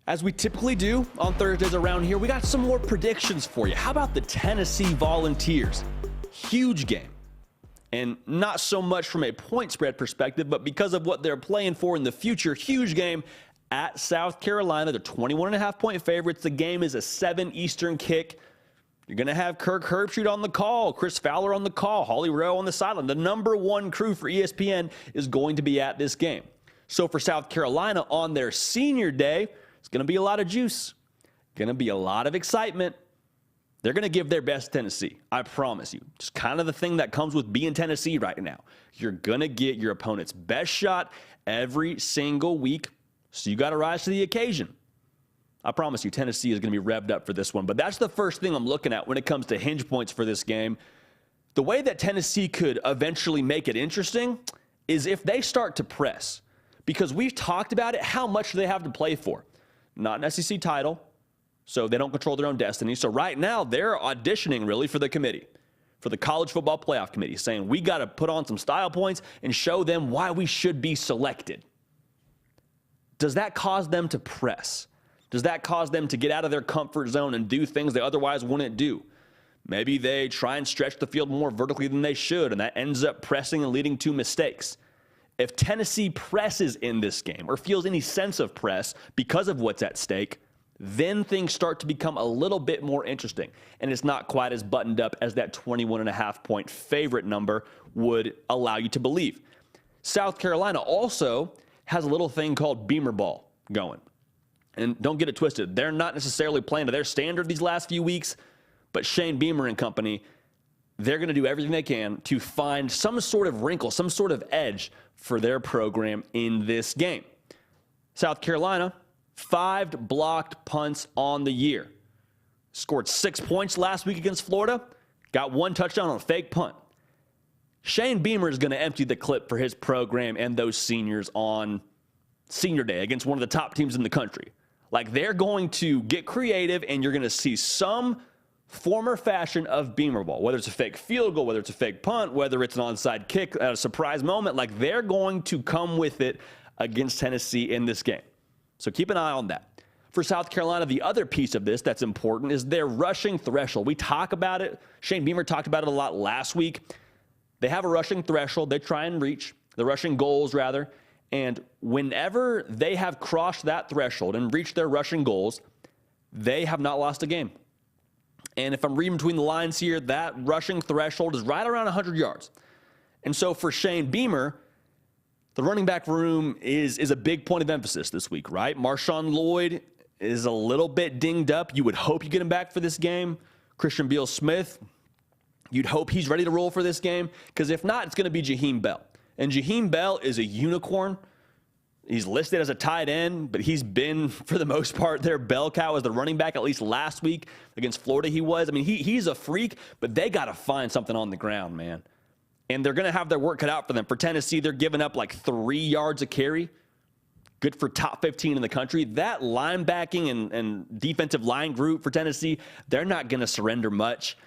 As we typically do on Thursdays around here, we got some more predictions for you. How about the Tennessee Volunteers? Huge game. And not so much from a point spread perspective, but because of what they're playing for in the future, huge game at South Carolina. They're 21.5-point favorites. The game is a 7 Eastern kick. You're going to have Kirk Herbstreit on the call, Chris Fowler on the call, Holly Rowe on the sideline. The number one crew for ESPN is going to be at this game. So for South Carolina on their senior day, it's going to be a lot of juice, going to be a lot of excitement. They're going to give their best to Tennessee. I promise you. Just kind of the thing that comes with being Tennessee right now. You're going to get your opponent's best shot every single week, so you got to rise to the occasion. I promise you, Tennessee is going to be revved up for this one. But that's the first thing I'm looking at when it comes to hinge points for this game. The way that Tennessee could eventually make it interesting is if they start to press. Because we've talked about it, how much do they have to play for? Not an SEC title, so they don't control their own destiny. So right now, they're auditioning really for the committee, for the College Football Playoff Committee, saying we got to put on some style points and show them why we should be selected. Does that cause them to press? Does that cause them to get out of their comfort zone and do things they otherwise wouldn't do? Maybe they try and stretch the field more vertically than they should, and that ends up pressing and leading to mistakes. If Tennessee presses in this game or feels any sense of press because of what's at stake, then things start to become a little bit more interesting, and it's not quite as buttoned up as that 21.5-point favorite number would allow you to believe. South Carolina also has a little thing called Beamer ball going. And don't get it twisted. They're not necessarily playing to their standard these last few weeks, but Shane Beamer and company, they're going to do everything they can to find some sort of wrinkle, some sort of edge for their program in this game. South Carolina, 5 blocked punts on the year. Scored 6 points last week against Florida. Got 1 touchdown on a fake punt. Shane Beamer is going to empty the clip for his program and those seniors on senior day against one of the top teams in the country. Like, they're going to get creative, and you're going to see some form or fashion of Beamer ball, whether it's a fake field goal, whether it's a fake punt, whether it's an onside kick at a surprise moment. Like, they're going to come with it against Tennessee in this game. So keep an eye on that. For South Carolina, the other piece of this that's important is their rushing threshold. We talk about it. Shane Beamer talked about it a lot last week. They have a rushing threshold. They try and reach the rushing goals, rather. And whenever they have crossed that threshold and reached their rushing goals, they have not lost a game. And if I'm reading between the lines here, that rushing threshold is right around 100 yards. And so for Shane Beamer, the running back room is a big point of emphasis this week, right? Marshawn Lloyd is a little bit dinged up. You would hope you get him back for this game. Christian Beal-Smith, you'd hope he's ready to roll for this game, because if not, it's going to be Jaheim Bell. And Jaheim Bell is a unicorn. He's listed as a tight end, but he's been, for the most part, their bell cow as the running back, at least last week against Florida he was. I mean, he's a freak, but they got to find something on the ground, man. And they're going to have their work cut out for them. For Tennessee, they're giving up like 3 yards a carry. Good for top 15 in the country. That linebacking and defensive line group for Tennessee, they're not going to surrender much.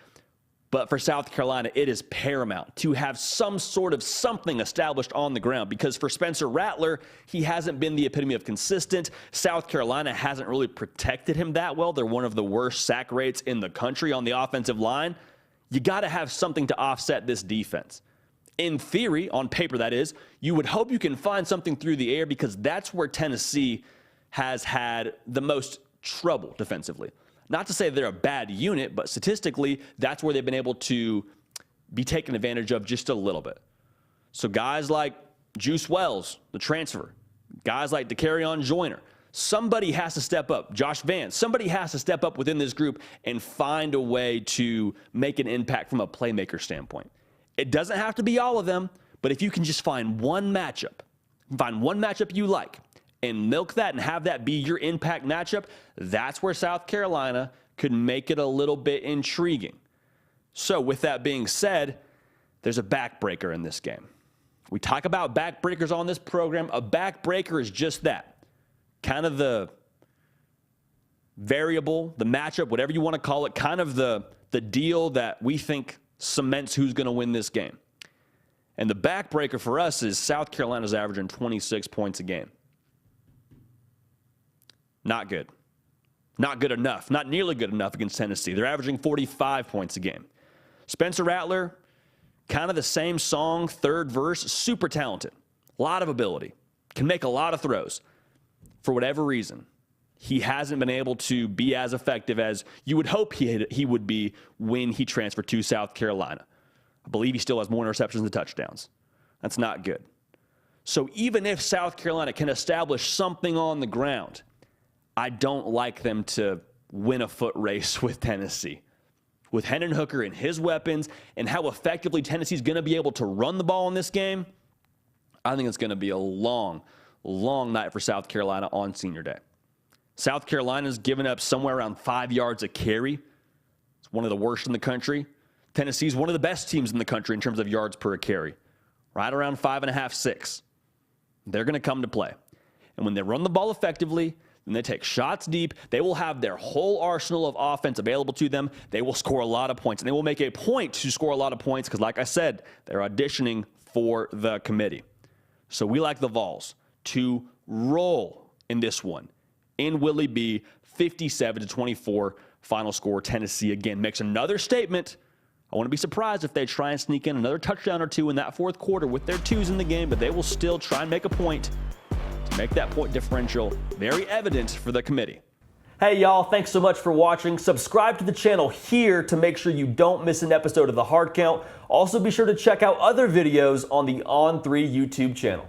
But for South Carolina, it is paramount to have some sort of something established on the ground, because for Spencer Rattler, he hasn't been the epitome of consistent. South Carolina hasn't really protected him that well. They're one of the worst sack rates in the country on the offensive line. You got to have something to offset this defense. In theory, on paper that is, you would hope you can find something through the air, because that's where Tennessee has had the most trouble defensively. Not to say they're a bad unit, but statistically, that's where they've been able to be taken advantage of just a little bit. So guys like Juice Wells, the transfer, guys like DeCarrion Joyner, somebody has to step up. Josh Vance, somebody has to step up within this group and find a way to make an impact from a playmaker standpoint. It doesn't have to be all of them, but if you can just find one matchup you like, and milk that and have that be your impact matchup, that's where South Carolina could make it a little bit intriguing. So with that being said, there's a backbreaker in this game. We talk about backbreakers on this program. A backbreaker is just that. Kind of the variable, the matchup, whatever you want to call it, kind of the deal that we think cements who's going to win this game. And the backbreaker for us is South Carolina's averaging 26 points a game. Not good. Not good enough. Not nearly good enough against Tennessee. They're averaging 45 points a game. Spencer Rattler, kind of the same song, third verse, super talented. A lot of ability. Can make a lot of throws. For whatever reason, he hasn't been able to be as effective as you would hope he would be when he transferred to South Carolina. I believe he still has more interceptions than touchdowns. That's not good. So even if South Carolina can establish something on the ground, I don't like them to win a foot race with Tennessee. With Hendon Hooker and his weapons and how effectively Tennessee's going to be able to run the ball in this game, I think it's going to be a long, long night for South Carolina on Senior Day. South Carolina's given up somewhere around 5 yards a carry. It's one of the worst in the country. Tennessee's one of the best teams in the country in terms of yards per carry. Right around 5.5, 6. They're going to come to play. And when they run the ball effectively, and they take shots deep, they will have their whole arsenal of offense available to them. They will score a lot of points, and they will make a point to score a lot of points because, like I said, they're auditioning for the committee. So we like the Vols to roll in this one. In Willie B, 57-24, final score. Tennessee, again, makes another statement. I wouldn't be surprised if they try and sneak in another touchdown or two in that fourth quarter with their twos in the game, but they will still try and make a point to make that point differential very evident for the committee. Hey, y'all, thanks so much for watching. Subscribe to the channel here to make sure you don't miss an episode of The Hard Count. Also, be sure to check out other videos on the On3 YouTube channel.